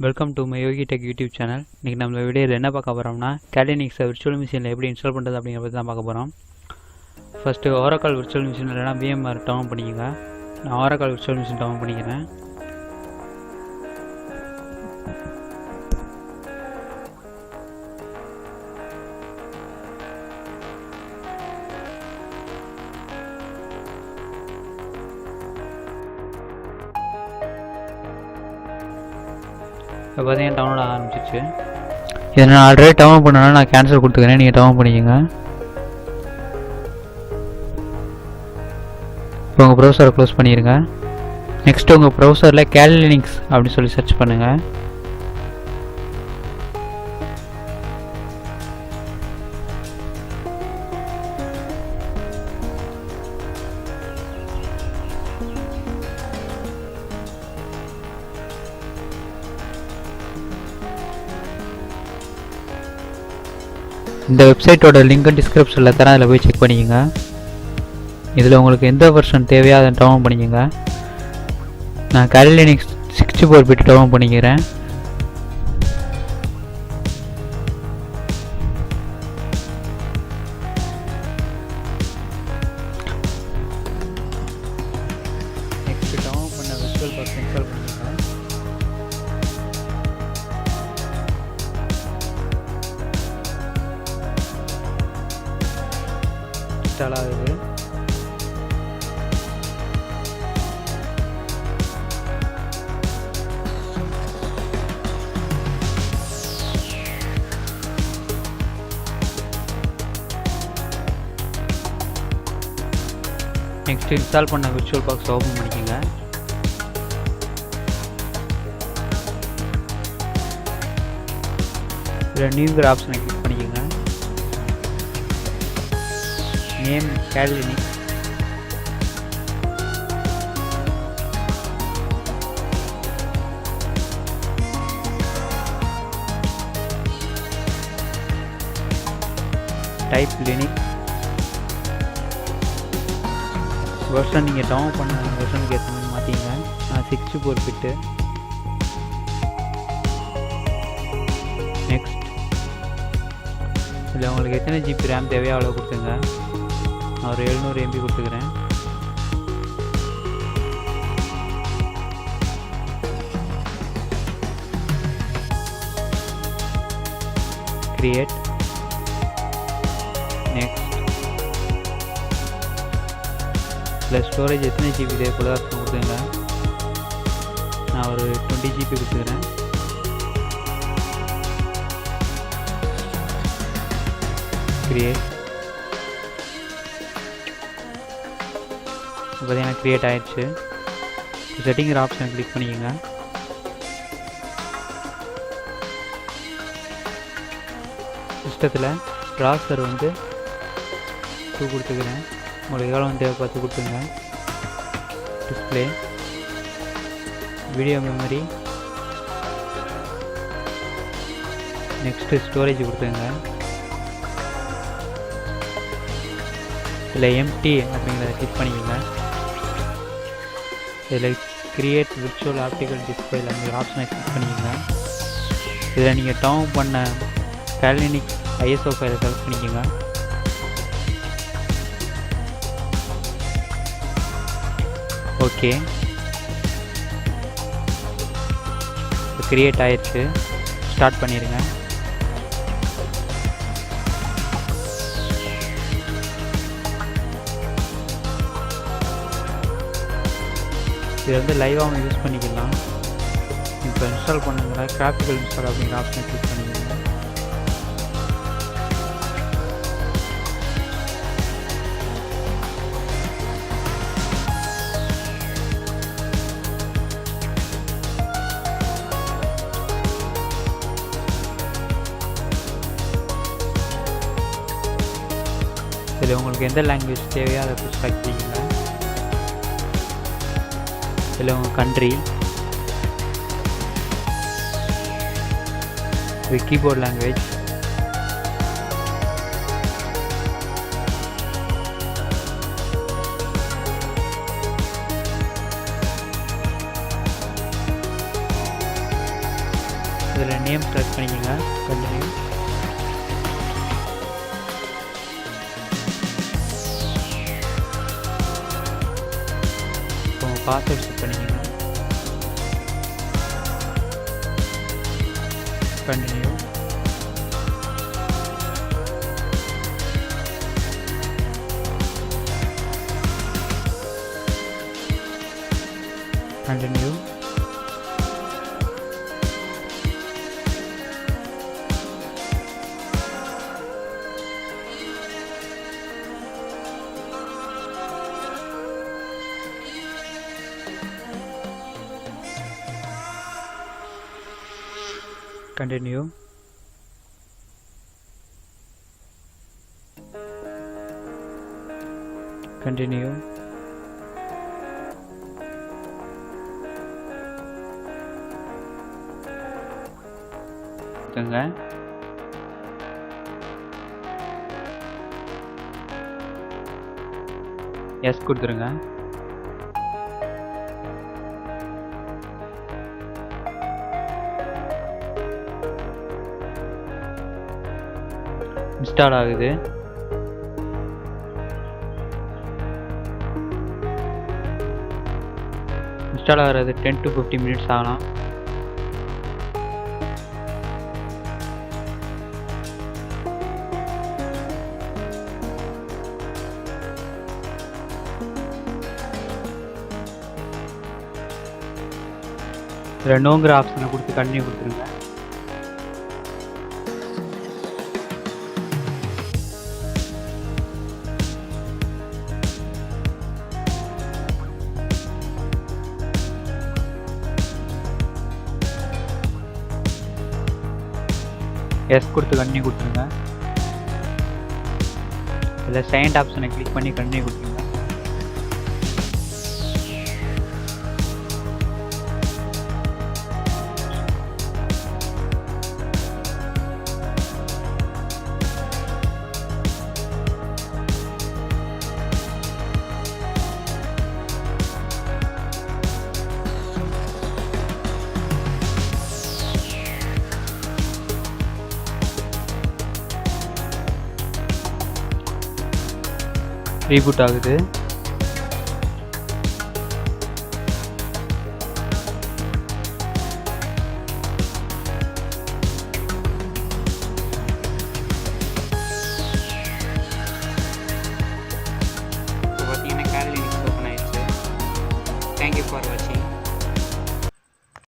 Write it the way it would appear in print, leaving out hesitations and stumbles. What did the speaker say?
Welcome to my Yogi tech YouTube channel. இன்றைக்கி நம்ம வீடியோவில் என்ன பார்க்க போகிறோம்னா கேலினிக்ஸை விர்ச்சுவல் மிஷினில் எப்படி இன்ஸ்டால் பண்ணுறது அப்படிங்கிற பற்றி தான் பார்க்க போகிறோம். ஃபஸ்ட்டு ஓரக்கால் விர்ச்சுவல் மிஷின் இல்லைனா விஎம்ஆர் டவுன் பண்ணிக்கோங்க. நான் ஓரக்கால் விர்ச்சுவல் மிஷின் டவுன் பண்ணிக்கிறேன். இப்போ பார்த்தீங்கன்னா டவுன்லோட் ஆரம்பிச்சிச்சு. இதை நான் ஆல்ரெடி டவுன்லோட் பண்ணனா நான் கேன்சல் கொடுத்துக்கிறேன், நீங்கள் டவுன்லோட் பண்ணிக்கோங்க. இப்போ உங்கள் ப்ரௌசரை க்ளோஸ் பண்ணிடுங்க. நெக்ஸ்ட்டு உங்கள் ப்ரௌசரில் கேலினிக்ஸ் அப்படின்னு சொல்லி சர்ச் பண்ணுங்கள். இந்த வெப்சைட்டோட லிங்க் டிஸ்கிரிப்ஷனில் தரேன், அதில் போய் செக் பண்ணிக்கோங்க. இதில் உங்களுக்கு எந்த வெர்ஷன் தேவையோ அதை டவுன்லோட் பண்ணிக்கோங்க. நான் கேலினிக்ஸ் 64 பிட் டவுன்லோட் பண்ணிக்கிறேன். நெக்ஸ்ட் டவுன்லோட் பண்ண விர்ச்சுவல் பாக்ஸ் இன்ஸ்டால் பண்ணிக்கோங்க. இன்ஸ்டால் ஆகுது. நெக்ஸ்ட் இன்ஸ்டால் பண்ண விர்ச்சுவல் பாக்ஸ் ஓப்பன் பண்ணிக்கோங்க. இதில் நியூங்கிற ஆப்ஷனை கிளிக் பண்ணிக்கோங்க. Name Kali Linux. Type Linux. Version நீங்கள் டவுன் பண்ண வெர்ஷனுக்கு ஏற்ற மாதிரி மாற்றிங்க. நான் 64 பிட்டு. நெக்ஸ்ட் இதில் உங்களுக்கு எத்தனை ஜிபி ரேம் தேவையோ அவ்வளோ கொடுத்துங்க. நான் ஒரு 700 MB கொடுத்துக்கிறேன். கிரியேட். நெக்ஸ்ட் இதில் ஸ்டோரேஜ் எத்தனை ஜிபி தேவைப்படுதோ அதை கொடுத்துங்க. நான் ஒரு 20 GB கொடுத்துக்கிறேன். கிரியேட். பார்த்தீங்கன்னா க்ரியேட் ஆகிடுச்சு. செட்டிங்கிற ஆப்ஷனை கிளிக் பண்ணிக்கோங்க. சிஸ்டத்தில் ப்ராசஸர் வந்து 2 கொடுத்துக்கிறேன். உங்களுக்கு எவ்வளோ தேவை பார்த்து கொடுத்துங்க. Display, video memory, next storage கொடுத்துங்க. இதில் எம்டி அப்படிங்கிறத கிளிக் பண்ணிக்கோங்க. இதில் கிரியேட் விர்ச்சுவல் ஆப்டிக்கல் டிஸ்பிளே அப்படிங்கிற ஆப்ஷனை கிளிக் பண்ணிக்கோங்க. இதில் நீங்கள் டவுன் பண்ண கேலினிக்ஸ் ISO ஃபைலை செலக்ட் பண்ணிக்கோங்க. ஓகே, கிரியேட் ஆயிடுச்சு. ஸ்டார்ட் பண்ணிடுங்க. இதை வந்து லைவாக யூஸ் பண்ணிக்கலாம். இப்போ இன்ஸ்டால் பண்ணுங்கிற கிராஃபிக்கல் இன்ஸ்டால் அப்படிங்கிற ஆப்ஷனை கிளிக் பண்ணிக்கோங்க. இதில் உங்களுக்கு எந்த லாங்குவேஜ் தேவையோ அதை செலக்ட் பண்ணிக்கோங்க. இதில் உங்கள் கண்ட்ரி, இது கீபோர்ட் லாங்குவேஜ், இதில் நேம் செலக்ட் பண்ணிக்கோங்க. கண்டினியூ. இப்போ பாஸ்வேர்ட் செட் பண்ணிக்கோங்க. Continue. Continue. Continue. Continue. Yes கொடுத்துருங்க. இன்ஸ்டால் ஆகுது. இன்ஸ்டால் ஆகிறது 10 to 15 மினிட்ஸ் ஆகலாம். இதில் நோங்கிற ஆப்ஷனை கொடுத்து கண்டினியூ கொடுத்துருங்க. எஸ் கொடுத்து கண்டினியூ கொடுத்துருங்க. இதில் செகண்ட் ஆப்ஷனை கிளிக் பண்ணி கண்டினியூ கொடுத்துருங்க. ரீபூட் ஆகுது. பார்த்தீங்கன்னா கேலரி ஓப்பன் ஆயிடுச்சு. தேங்க்யூ ஃபார் வாட்சிங்.